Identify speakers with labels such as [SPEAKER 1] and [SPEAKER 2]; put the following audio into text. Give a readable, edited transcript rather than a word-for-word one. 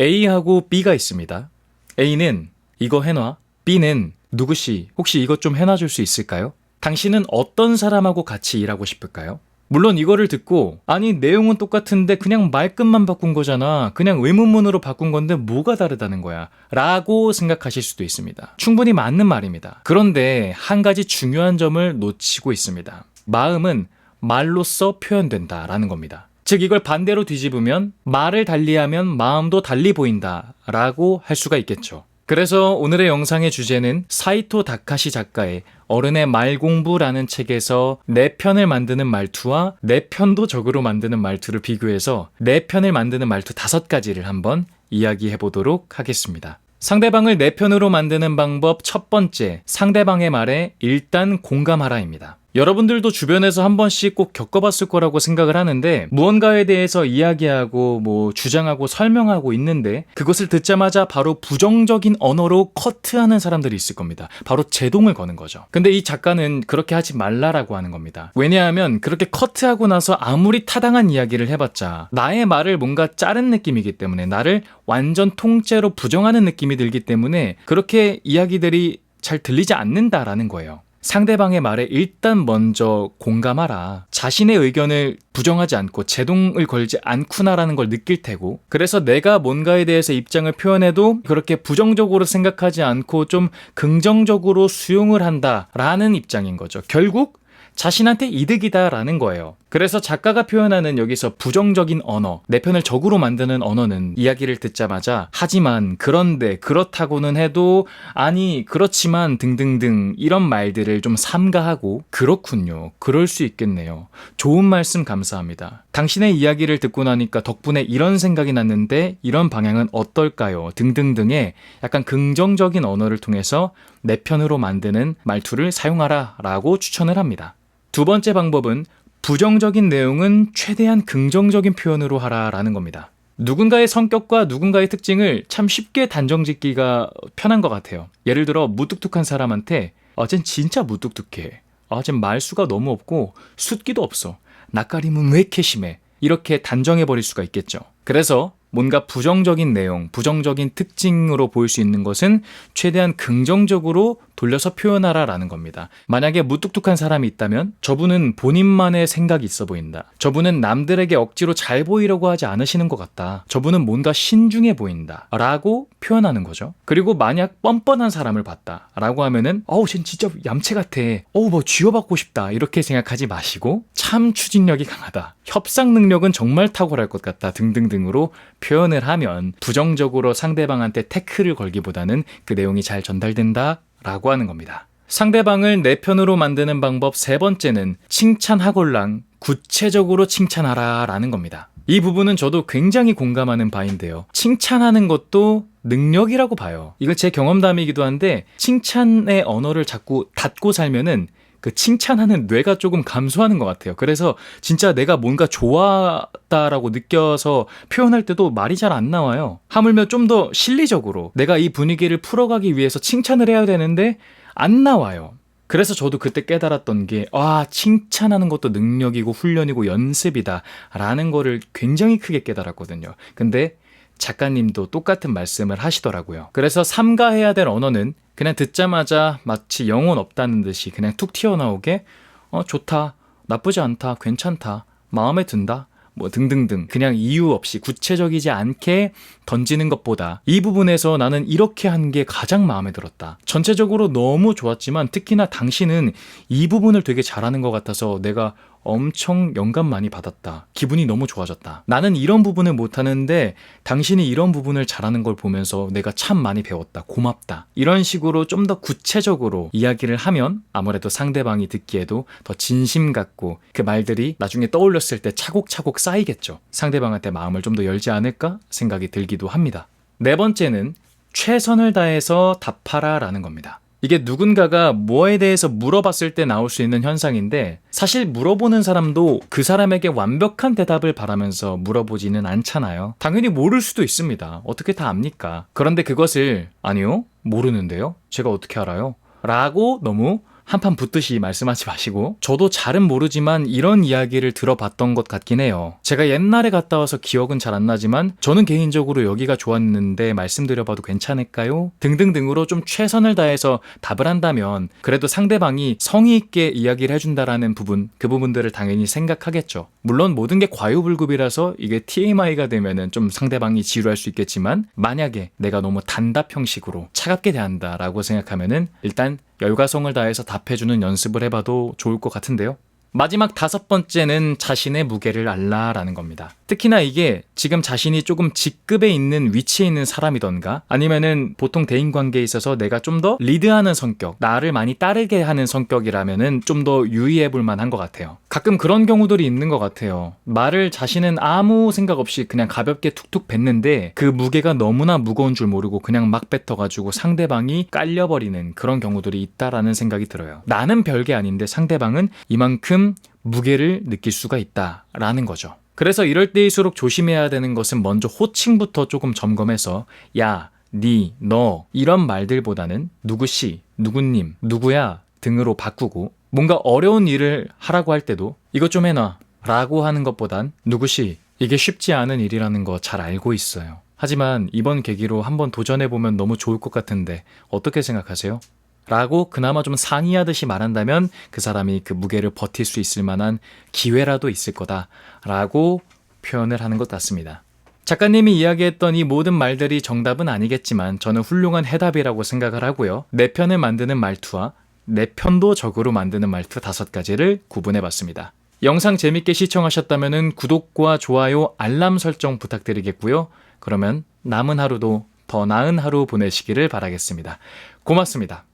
[SPEAKER 1] A하고 B가 있습니다. A는 이거 해놔. B는 누구씨 혹시 이것 좀 해놔줄 수 있을까요? 당신은 어떤 사람하고 같이 일하고 싶을까요? 물론 이거를 듣고 아니 내용은 똑같은데 그냥 말끝만 바꾼 거잖아. 그냥 의문문으로 바꾼 건데 뭐가 다르다는 거야 라고 생각하실 수도 있습니다. 충분히 맞는 말입니다. 그런데 한 가지 중요한 점을 놓치고 있습니다. 마음은 말로써 표현된다 라는 겁니다. 즉 이걸 반대로 뒤집으면 말을 달리하면 마음도 달리 보인다 라고 할 수가 있겠죠. 그래서 오늘의 영상의 주제는 사이토 다카시 작가의 어른의 말 공부라는 책에서 내 편을 만드는 말투와 내 편도 적으로 만드는 말투를 비교해서 내 편을 만드는 말투 5가지를 한번 이야기해 보도록 하겠습니다. 상대방을 내 편으로 만드는 방법 첫 번째, 상대방의 말에 일단 공감하라입니다. 여러분들도 주변에서 한 번씩 꼭 겪어봤을 거라고 생각을 하는데 무언가에 대해서 이야기하고 주장하고 설명하고 있는데 그것을 듣자마자 바로 부정적인 언어로 커트하는 사람들이 있을 겁니다. 바로 제동을 거는 거죠. 근데 이 작가는 그렇게 하지 말라라고 하는 겁니다. 왜냐하면 그렇게 커트하고 나서 아무리 타당한 이야기를 해봤자 나의 말을 뭔가 자른 느낌이기 때문에 나를 완전 통째로 부정하는 느낌이 들기 때문에 그렇게 이야기들이 잘 들리지 않는다라는 거예요. 상대방의 말에 일단 먼저 공감하라. 자신의 의견을 부정하지 않고 제동을 걸지 않구나라는 걸 느낄 테고 그래서 내가 뭔가에 대해서 입장을 표현해도 그렇게 부정적으로 생각하지 않고 좀 긍정적으로 수용을 한다라는 입장인 거죠. 결국 자신한테 이득이다라는 거예요. 그래서 작가가 표현하는 여기서 부정적인 언어, 내 편을 적으로 만드는 언어는 이야기를 듣자마자 하지만, 그런데, 그렇다고는 해도, 아니, 그렇지만 등등등 이런 말들을 좀 삼가하고 그렇군요. 그럴 수 있겠네요. 좋은 말씀 감사합니다. 당신의 이야기를 듣고 나니까 덕분에 이런 생각이 났는데 이런 방향은 어떨까요? 등등등의 약간 긍정적인 언어를 통해서 내 편으로 만드는 말투를 사용하라 라고 추천을 합니다. 두 번째 방법은 부정적인 내용은 최대한 긍정적인 표현으로 하라라는 겁니다. 누군가의 성격과 누군가의 특징을 참 쉽게 단정짓기가 편한 것 같아요. 예를 들어 무뚝뚝한 사람한테 쟨 진짜 무뚝뚝해. 쟨 말수가 너무 없고 숫기도 없어. 낯가림은 왜 이렇게 심해. 이렇게 단정해버릴 수가 있겠죠. 그래서 뭔가 부정적인 내용, 부정적인 특징으로 보일 수 있는 것은 최대한 긍정적으로 돌려서 표현하라라는 겁니다. 만약에 무뚝뚝한 사람이 있다면 저분은 본인만의 생각이 있어 보인다. 저분은 남들에게 억지로 잘 보이려고 하지 않으시는 것 같다. 저분은 뭔가 신중해 보인다 라고 표현하는 거죠. 그리고 만약 뻔뻔한 사람을 봤다 라고 하면은 쟨 진짜 얌체 같아. 쥐어받고 싶다. 이렇게 생각하지 마시고 참 추진력이 강하다. 협상 능력은 정말 탁월할 것 같다. 등등등으로 표현을 하면 부정적으로 상대방한테 태클을 걸기보다는 그 내용이 잘 전달된다 라고 하는 겁니다. 상대방을 내 편으로 만드는 방법 세 번째는 칭찬하골랑 구체적으로 칭찬하라 라는 겁니다. 이 부분은 저도 굉장히 공감하는 바인데요. 칭찬하는 것도 능력이라고 봐요. 이건 제 경험담이기도 한데 칭찬의 언어를 자꾸 닫고 살면은 그 칭찬하는 뇌가 조금 감소하는 것 같아요. 그래서 진짜 내가 뭔가 좋았다라고 느껴서 표현할 때도 말이 잘 안 나와요. 하물며 좀 더 실리적으로 내가 이 분위기를 풀어가기 위해서 칭찬을 해야 되는데 안 나와요. 그래서 저도 그때 깨달았던 게 칭찬하는 것도 능력이고 훈련이고 연습이다 라는 거를 굉장히 크게 깨달았거든요. 근데 작가님도 똑같은 말씀을 하시더라고요. 그래서 삼가해야 될 언어는 그냥 듣자마자 마치 영혼 없다는 듯이 그냥 툭 튀어나오게 좋다, 나쁘지 않다, 괜찮다, 마음에 든다, 등등등 그냥 이유 없이 구체적이지 않게 던지는 것보다 이 부분에서 나는 이렇게 한 게 가장 마음에 들었다. 전체적으로 너무 좋았지만 특히나 당신은 이 부분을 되게 잘하는 것 같아서 내가 엄청 영감 많이 받았다. 기분이 너무 좋아졌다. 나는 이런 부분을 못하는데 당신이 이런 부분을 잘하는 걸 보면서 내가 참 많이 배웠다. 고맙다. 이런 식으로 좀 더 구체적으로 이야기를 하면 아무래도 상대방이 듣기에도 더 진심 같고 그 말들이 나중에 떠올렸을 때 차곡차곡 쌓이겠죠. 상대방한테 마음을 좀 더 열지 않을까 생각이 들기도 합니다. 네 번째는 최선을 다해서 답하라 라는 겁니다. 이게 누군가가 뭐에 대해서 물어봤을 때 나올 수 있는 현상인데 사실 물어보는 사람도 그 사람에게 완벽한 대답을 바라면서 물어보지는 않잖아요. 당연히 모를 수도 있습니다. 어떻게 다 압니까? 그런데 그것을 아니요? 모르는데요? 제가 어떻게 알아요? 라고 너무 한판 붙듯이 말씀하지 마시고, 저도 잘은 모르지만 이런 이야기를 들어봤던 것 같긴 해요. 제가 옛날에 갔다 와서 기억은 잘 안 나지만 저는 개인적으로 여기가 좋았는데 말씀드려봐도 괜찮을까요? 등등등으로 좀 최선을 다해서 답을 한다면 그래도 상대방이 성의 있게 이야기를 해준다라는 부분, 그 부분들을 당연히 생각하겠죠. 물론 모든 게 과유불급이라서 이게 TMI가 되면은 좀 상대방이 지루할 수 있겠지만, 만약에 내가 너무 단답 형식으로 차갑게 대한다라고 생각하면은 일단 열과성을 다해서 답해주는 연습을 해봐도 좋을 것 같은데요. 마지막 5번째는 자신의 무게를 알라라는 겁니다. 특히나 이게 지금 자신이 조금 직급에 있는 위치에 있는 사람이던가, 아니면은 보통 대인관계에 있어서 내가 좀 더 리드하는 성격, 나를 많이 따르게 하는 성격이라면은 좀 더 유의해 볼 만한 것 같아요. 가끔 그런 경우들이 있는 것 같아요. 말을 자신은 아무 생각 없이 그냥 가볍게 툭툭 뱉는데 그 무게가 너무나 무거운 줄 모르고 그냥 막 뱉어가지고 상대방이 깔려버리는 그런 경우들이 있다라는 생각이 들어요. 나는 별게 아닌데 상대방은 이만큼 무게를 느낄 수가 있다라는 거죠. 그래서 이럴 때일수록 조심해야 되는 것은 먼저 호칭부터 조금 점검해서 야, 니, 너 이런 말들보다는 누구씨, 누구님, 누구야 등으로 바꾸고, 뭔가 어려운 일을 하라고 할 때도 이것 좀 해놔 라고 하는 것보단 누구씨, 이게 쉽지 않은 일이라는 거 잘 알고 있어요. 하지만 이번 계기로 한번 도전해보면 너무 좋을 것 같은데 어떻게 생각하세요? 라고 그나마 좀 상의하듯이 말한다면 그 사람이 그 무게를 버틸 수 있을 만한 기회라도 있을 거다 라고 표현을 하는 것 같습니다. 작가님이 이야기했던 이 모든 말들이 정답은 아니겠지만 저는 훌륭한 해답이라고 생각을 하고요. 내 편을 만드는 말투와 내 편도 적으로 만드는 말투 5가지를 구분해봤습니다. 영상 재밌게 시청하셨다면 구독과 좋아요, 알람 설정 부탁드리겠고요. 그러면 남은 하루도 더 나은 하루 보내시기를 바라겠습니다. 고맙습니다.